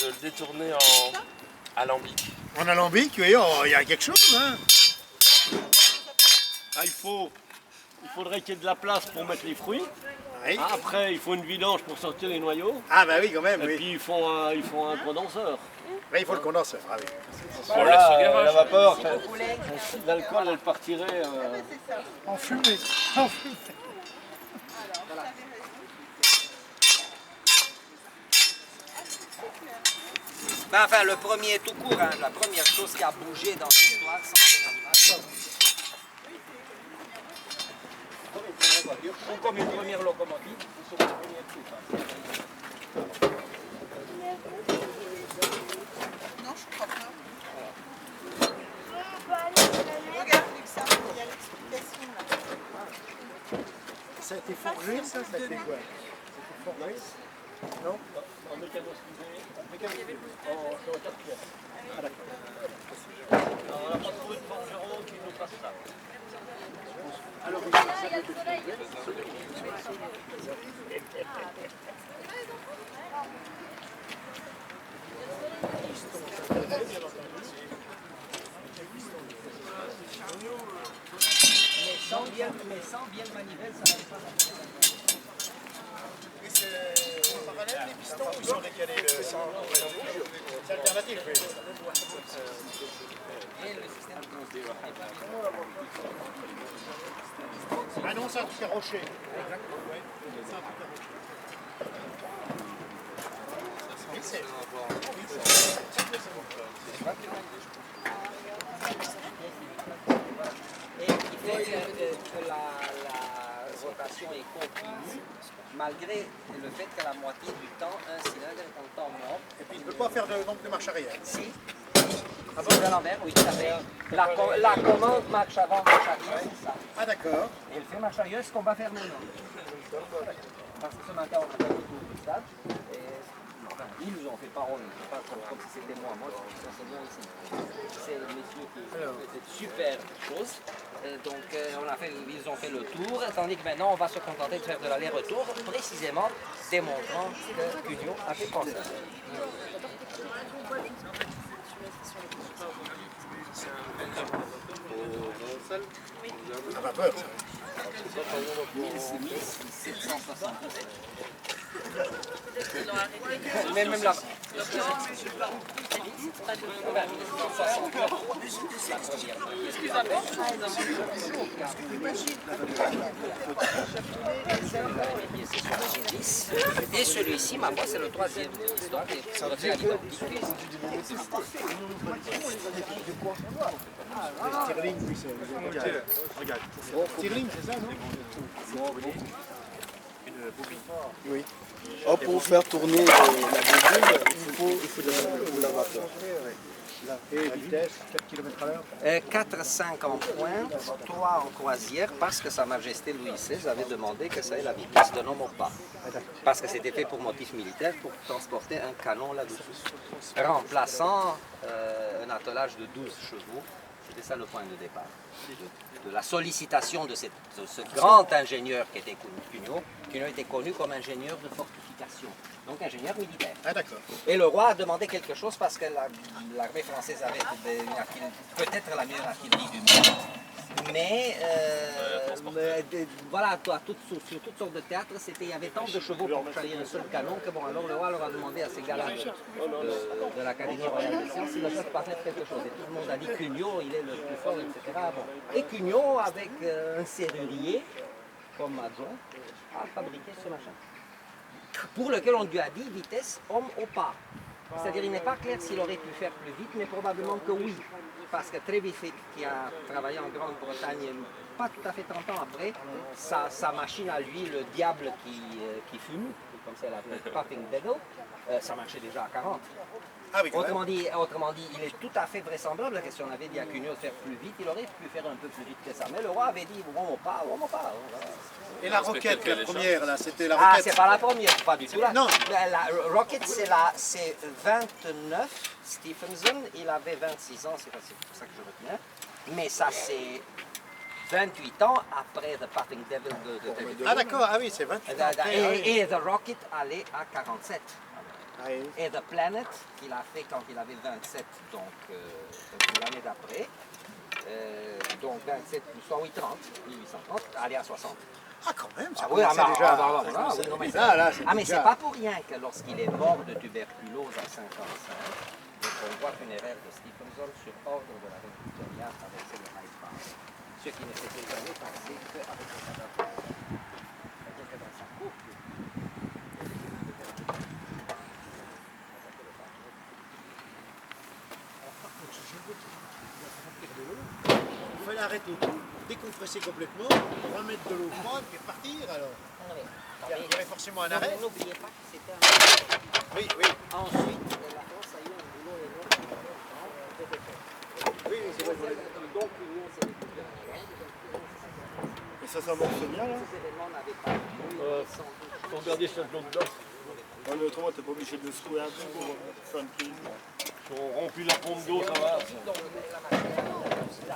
de le détourner en alambic. En alambic, oui, il y a quelque chose, hein. Ah, il faudrait qu'il y ait de la place pour mettre les fruits. Oui. Ah, après, il faut une vidange pour sortir les noyaux. Ah bah oui, quand même, Et oui. puis ils font un condenseur. Oui, il faut le condenseur, ah oui. On le laisse au garage. La vapeur, l'alcool, elle partirait. En fumée, en fumée. Ben, enfin, le premier tout court, hein, la première chose qui a bougé dans l'histoire, c'est l'animal. Ou comme une première locomotive, ou sur le premier truc. Non, je crois pas. Regarde, ça, il y a l'explication là. Ça a été forgé, ça a été quoi? C'était forgé? Non? En mécanoscopie, en 4 pièces. Ah d'accord. Alors, on n'a pas trouvé de forgeron qui nous fasse ça. Alors, Mais sans bien le manivelle, ça n'arrive pas à faire. et c'est en parallèle les pistons ou ils sont décalés c'est alternatif, oui. Et le système Ah non, c'est un truc à rocher. Exactement. Oui, c'est un truc à rocher. Oui, c'est... Et qui fait que la rotation est continue, malgré le fait que la moitié du temps, un cylindre est en temps mort. Et puis il ne peut pas faire donc de marche arrière. Si. Ah bon, de l'envers, oui, tout à fait. La commande marche avant, marche arrière, c'est ça. Ah d'accord. Et le fait marche arrière, ce qu'on va faire maintenant. Parce que ce matin, on a fait le tour du stade. Et, enfin, ils nous ont fait parole, pas comme si c'était moi. Moi, c'est bien ici. C'est le monsieur qui fait cette super chose. Donc, ils ont fait le tour, tandis que maintenant, on va se contenter de faire de l'aller-retour, précisément démontrant que Cugnot a fait comme ça. À vapeur, ça. 1767. Même là. Et celui-ci, ma foi, c'est le troisième. Donc, c'est identique. Stirling, oui, c'est... Regarde. Stirling, c'est ça, non? Oui. Or, pour faire tourner la bobine, il faut de la vapeur. Et vitesse, 4 km à l'heure. 4-5 en pointe, 3 en croisière, parce que Sa Majesté Louis XVI avait demandé que ça ait la vitesse d'un homme au pas. Parce que c'était fait pour motif militaire, pour transporter un canon là-dessus. Remplaçant un attelage de 12 chevaux. C'était ça le point de départ. De la sollicitation de ce grand ingénieur qui était Cugnot. Cugnot était connu comme ingénieur de fortification, donc ingénieur militaire. Ah d'accord. Et le roi a demandé quelque chose parce que l'armée française avait peut-être la meilleure artillerie du monde. Mais voilà, sur toutes sortes de théâtres, il y avait tant de chevaux pour charrier un seul canon que bon, alors le roi leur a demandé à ces gars-là de l'Académie royale des sciences s'ils ne peuvent pas faire quelque chose. Et tout le monde a dit Cugnot, il est le plus fort, etc. Bon. Et Cugnot, avec un serrurier comme adjoint, a fabriqué ce machin. Pour lequel on lui a dit vitesse homme au pas. C'est-à-dire, il n'est pas clair s'il aurait pu faire plus vite, mais probablement que oui. Parce que Trevithick, qui a travaillé en Grande-Bretagne pas tout à fait 30 ans après, sa machine à lui, le diable qui fume, comme ça l'appelait Puffing Devil, ça marchait déjà à 40. Ah oui, quand même. Autrement dit, il est tout à fait vraisemblable que si on avait dit à Cugnot de faire plus vite, il aurait pu faire un peu plus vite que ça. Mais le roi avait dit, bon, on part. Et la roquette, la première, là, c'était la Ah, roquette. c'est pas la première, pas du tout. Non. La Rocket, c'est 29. Stephenson, il avait 26 ans, c'est pour ça que je retiens. Mais ça, c'est 28 ans après The Puffing Devil de David. Ah d'accord, ah oui, c'est 28 ans après, ah oui. Et The Rocket allait à 47. Oui. Et The Planet, qu'il a fait quand il avait 27, donc l'année d'après. Donc 27 plus 3, oui, 30, 1830, aller à 60. Ah, quand même, ça Ah oui, commençait déjà. oui, non, mais c'est mais déjà- c'est pas pour rien que lorsqu'il est mort de tuberculose à 55, on voit qu'une erreur de Stephenson sur ordre de la reine Victoria a traversé le High Pass. Ce qui ne s'était jamais passé qu'avec le cadavre. C'est-à-dire que dans sa cour, Il fallait arrêter tout, décompresser complètement, remettre de l'eau froide et repartir alors. Il y avait forcément un arrêt. N'oubliez pas que c'était un... Oui, oui. Ensuite, la France a eu un boulot énorme. Oui, c'est vrai. Donc l'Union s'est découverte à la guerre. Et ça s'amorce bien là. Ces événements n'avaient pas eu sans doute. Faut regarder si y a de l'eau dedans. Non, mais autrement, t'es pas obligé de le secouer un peu pour faire une prise. Si on remplit la pompe d'eau, ça va. Donc la matière, la